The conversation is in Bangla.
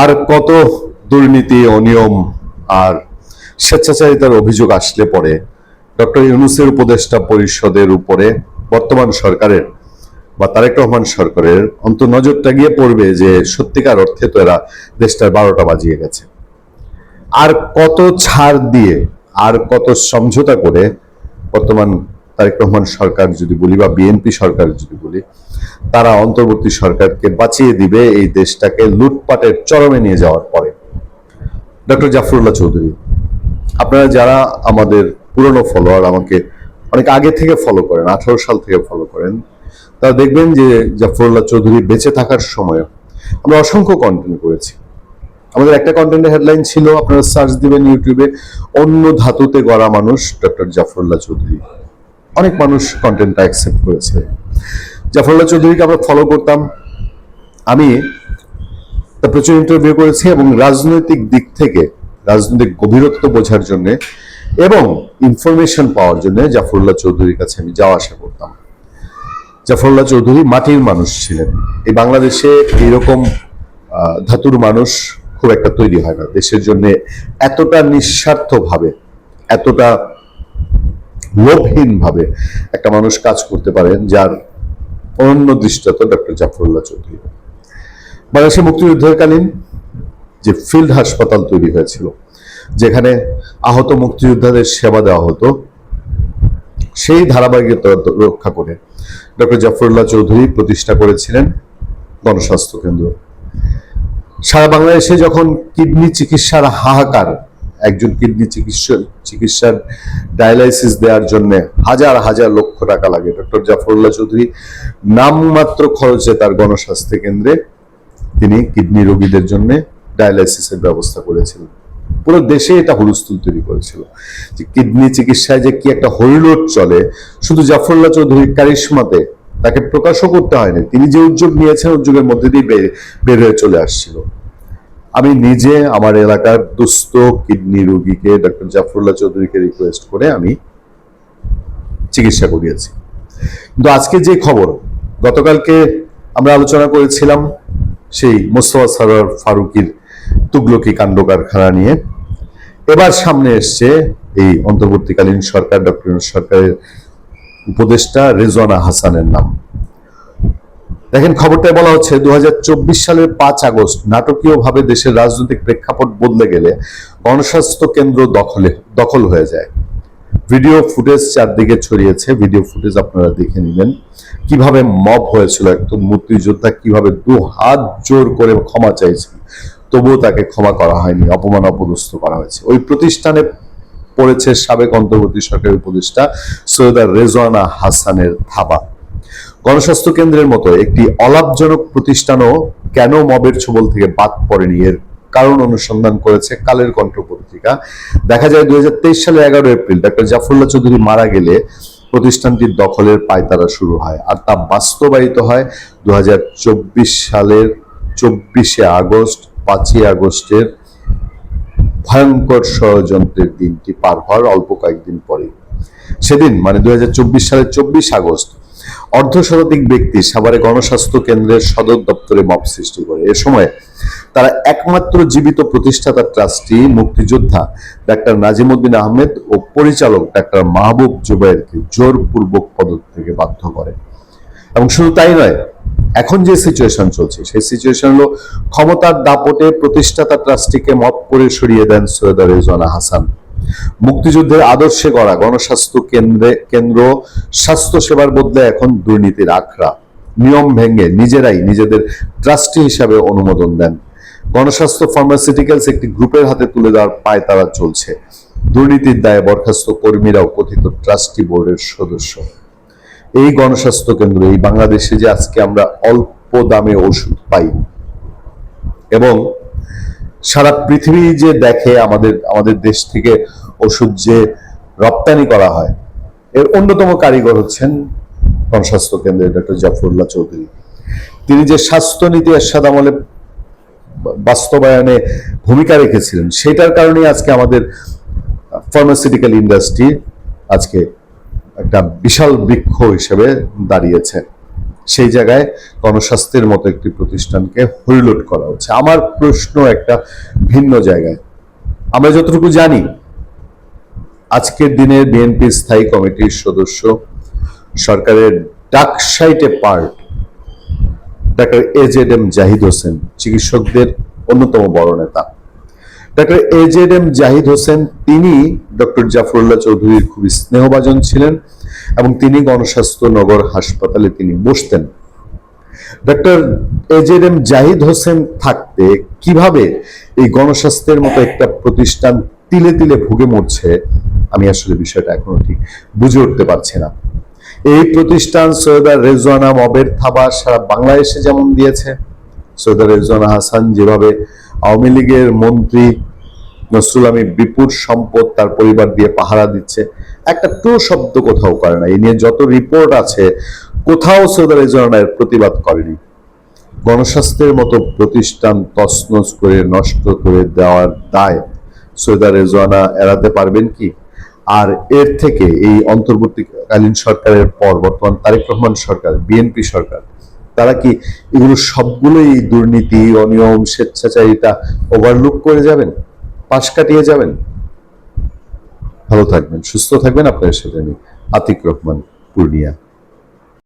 আর কত দুর্নীতি, অনিয়ম আর স্বেচ্ছাচারিতার অভিযোগ আসলে পরে ডক্টর ইউনূসের উপদেষ্টা পরিষদের উপরে বর্তমান সরকারের বা তারেক রহমান সরকারের নজরটা গিয়ে পড়বে যে সত্যিকার অর্থে তো এরা দেশটার 12টা বাজিয়ে গেছে। আর কত ছাড় দিয়ে, আর কত সমঝোতা করে বর্তমান তারেক রহমান সরকার যদি বলি বা বিএনপি সরকার যদি বলি, তারা অন্তর্বর্তী সরকারকে বাঁচিয়ে দিবে এই দেশটাকে লুটপাটের চরমে নিয়ে যাওয়ার পরে। ডক্টর জাফরুল্লাহ চৌধুরী, আপনারা যারা আমাদের পুরনো ফলোয়ার, আমাকে অনেক আগে থেকে ফলো করেন, 18 সাল থেকে ফলো করেন, তারা দেখবেন যে জাফরুল্লাহ চৌধুরী বেঁচে থাকার সময় আমরা অসংখ্য কন্টেন্ট করেছি। আমাদের একটা কন্টেন্টের হেডলাইন ছিল, আপনারা সার্চ দিবেন ইউটিউবে, অন্য ধাতুতে গড়া মানুষ ডক্টর জাফরুল্লাহ চৌধুরী। অনেক মানুষ কন্টেন্টটা অ্যাকসেপ্ট করেছে। জাফরুল্লাহ চৌধুরীকে আমরা ফলো করতাম, আমি তার প্রচুর ইন্টারভিউ করেছি এবং রাজনৈতিক দিক থেকে রাজনৈতিক গভীরত্ব বোঝার জন্য এবং ইনফরমেশন পাওয়ার জন্য জাফরুল্লাহ চৌধুরীর কাছে আমি যাওয়া আসা করতাম। জাফরুল্লাহ চৌধুরী মাটির মানুষ ছিলেন। এই বাংলাদেশে এরকম ধাতুর মানুষ খুব একটা তৈরি হয় না। দেশের জন্য এতটা নিঃস্বার্থ ভাবে, এতটা লোভহীন ভাবে একটা মানুষ কাজ করতে পারেন, যার অনন্য দৃষ্টান্ত ডক্টর জাফরুল্লাহ চৌধুরী। বাংলাদেশের মুক্তিযুদ্ধকালীন যে ফিল্ড হাসপাতাল তৈরি হয়েছিল, যেখানে আহত মুক্তিযোদ্ধাদের সেবা দেওয়া হতো, সেই ধারাবাহিকতা রক্ষা করে ডক্টর জাফরুল্লাহ চৌধুরী প্রতিষ্ঠা করেছিলেন গণস্বাস্থ্য কেন্দ্র। সারা বাংলাদেশে যখন কিডনি চিকিৎসার হাহাকার, একজন কিডনি চিকিৎসার ডায়ালাইসিস দেওয়ার জন্য হাজার হাজার লক্ষ টাকা লাগে, ডক্টর জাফরুল্লাহ চৌধুরী নামমাত্র খরচে তার গণস্বাস্থ্য কেন্দ্রে তিনি কিডনি রোগীদের জন্য ডায়ালাইসিসের ব্যবস্থা করেছিলেন। পুরো দেশে এটা হুলস্থুল তৈরি করেছিল যে কিডনি চিকিৎসায় যে কি একটা হরিলোট চলে, শুধু জাফরুল্লাহ চৌধুরীর কারিশমাতে, তাকে প্রকাশও করতে হয়নি। তিনি যে উদ্যোগ নিয়েছেন, উদ্যোগের মধ্যে দিয়ে বের হয়ে চলে আসছিল। আমি নিজে আমার এলাকার দুস্থ কিডনি রোগীকে ডক্টর জাফরুল্লাহ চৌধুরীকে রিকোয়েস্ট করে আমি চিকিৎসা করিয়েছি। কিন্তু আজকে যে খবর, গতকালকে আমরা আলোচনা করেছিলাম সেই মোস্তফা সরোয়ার ফারুকীর তুগলকি কাণ্ড কারখানা নিয়ে, এবার সামনে এসছে এই অন্তর্বর্তীকালীন সরকার, ডক্টর ইউনূস সরকারের উপদেষ্টা রেজওয়ানা হাসানের নাম। দেখেন, খবরটায় বলা হচ্ছে 2024 সালের 5 আগস্ট নাটকীয়ভাবে দেশের রাজনৈতিক প্রেক্ষাপট বদলে গেলে গণস্বাস্থ্য কেন্দ্র দখল হয়ে যায়। ভিডিও ফুটেজ চারদিকে ছড়িয়েছে, ভিডিও ফুটেজ আপনারা দেখে নিলেন কিভাবে মব হয়েছিল। একদম মুক্তিযোদ্ধা কিভাবে 2 হাত জোর করে ক্ষমা চাইছেন, তবুও তাকে ক্ষমা করা হয়নি, অপমান অপদস্থ করা হয়েছে। ওই প্রতিষ্ঠানে পড়েছে সাবেক অন্তর্বর্তী সরকারের উপদেষ্টা সৈয়দা রেজওয়ানা হাসানের থাবা। গণস্বাস্থ্য কেন্দ্রের মতো একটি অলাভজনক প্রতিষ্ঠানও কেন মবের ছোবল থেকে বাদ পড়েনি, এর কারণ অনুসন্ধান করেছে কালের কণ্ঠ পত্রিকা। দেখা যায় 2023 সালের 11 এপ্রিল ডক্টর জাফরুল্লাহ চৌধুরী মারা গেলে প্রতিষ্ঠানটির দখলের পায়তারা শুরু হয়, আর তা বাস্তবায়িত হয় 2024 সালের 24 আগস্ট, 5 আগস্টের ভয়ঙ্কর ষড়যন্ত্রের দিনটি পার হওয়ার অল্প কয়েকদিন পরে। সেদিন মানে 2024 সালের 24 আগস্ট অর্ধশতাধিক ব্যক্তি সাভারে গণস্বাস্থ্য কেন্দ্রের সদর দপ্তরে মব সৃষ্টি করে। এ সময় তারা একমাত্র জীবিত প্রতিষ্ঠাতা ট্রাস্টি মুক্তিযোদ্ধা ডাক্তার নাজিমউদ্দিন আহমেদ ও পরিচালক ডাক্তার মাহবুব জুবায়েরকে জোরপূর্বক পদত্যাগে বাধ্য করে। এবং শুধু তাই নয়, এখন যে সিচুয়েশন চলছে সেই সিচুয়েশন হলো ক্ষমতার দাপটে প্রতিষ্ঠাতা ট্রাস্টিকে মব করে সরিয়ে দেন সৈয়দা রেজওয়ানা হাসান। মুক্তিযুদ্ধের আদর্শে গড়া গণস্বাস্থ্য কেন্দ্র স্বাস্থ্য সেবার বদলে এখন দুর্নীতির আখড়া। নিয়ম ভেঙে নিজেরাই নিজেদের ট্রাস্টি হিসাবে অনুমোদন দেন। গণস্বাস্থ্য ফার্মাসিউটিক্যালস একটি গ্রুপের হাতে তুলে দেওয়ার পায়তারা চলছে। দুর্নীতির দায়ে বরখাস্ত কর্মীরাও কথিত ট্রাস্টি বোর্ডের সদস্য। এই গণস্বাস্থ্য কেন্দ্র, এই বাংলাদেশে যে আজকে আমরা অল্প দামে ওষুধ পাই এবং সারা পৃথিবী যে দেখে আমাদের দেশ থেকে ওষুধ যে রপ্তানি করা হয়, এর অন্যতম কারিগর হচ্ছেন গণস্বাস্থ্য কেন্দ্রের ডক্টর জাফরুল্লাহ চৌধুরী। তিনি যে স্বাস্থ্য নীতি এরশাদ আমলে বাস্তবায়নে ভূমিকা রেখেছিলেন, সেটার কারণে আজকে আমাদের ফার্মাসিউটিক্যাল ইন্ডাস্ট্রি আজকে একটা বিশাল বৃক্ষ হিসেবে দাঁড়িয়েছে। সেই জায়গায় গণস্বাস্থ্যের মতো একটি প্রতিষ্ঠানকে হরিলুট করা হচ্ছে। আমার প্রশ্ন একটা ভিন্ন জায়গায়। আমরা যতটুকু জানি, আজকের দিনে বিএনপি স্থায়ী কমিটির সদস্য, সরকারের ডাকসাইটে part doctor A Z M Zahid Hossain, চিকিৎসকদের অন্যতম বড় নেতা। Doctor A Z M Zahid Hossain তিনি ডক্টর জাফরুল্লাহ চৌধুরীর খুবই স্নেহভাজন ছিলেন এবং তিনি গণস্বাস্থ্য নগর হাসপাতালে তিনি বসতেন। Doctor A Z M Zahid Hossain থাকতে কিভাবে এই গণস্বাস্থ্যের মতো একটা প্রতিষ্ঠান তিলে তিলে ভুগে মরছে, আমি আসলে বিষয়টা এখনো ঠিক বুঝে উঠতে পারছি না। এই প্রতিষ্ঠান সৈয়দা রেজওয়ানা মবের থাবা সারা বাংলাদেশে যেমন দিয়েছে, সৈয়দা রেজওয়ানা হাসান যেভাবে আওয়ামী লীগের মন্ত্রী নসরুল আমি বিপুল সম্পদ তার পরিবার দিয়ে পাহারা দিচ্ছে, একটা টু শব্দ কোথাও করে না। এই নিয়ে যত রিপোর্ট আছে কোথাও সৈয়দা রেজওয়ানার প্রতিবাদ করেনি। গণস্বাস্থ্যের মতো প্রতিষ্ঠান তছনছ করে নষ্ট করে দেওয়ার দায় সৈয়দা রেজওয়ানা এড়াতে পারবেন কি? আর এর থেকে এই অন্তর্বর্তীকালীন সরকারের পর বর্তমান তারেক রহমান সরকার, বিএনপি সরকার, তারা কি এগুলো সবগুলোই দুর্নীতি, অনিয়ম, স্বেচ্ছাচারিতা ওভারলুক করে যাবেন, পাশ কাটিয়ে যাবেন? ভালো থাকবেন, সুস্থ থাকবেন। আপনাদের সাথে আমি আতিক রহমান, পূর্ণিয়া।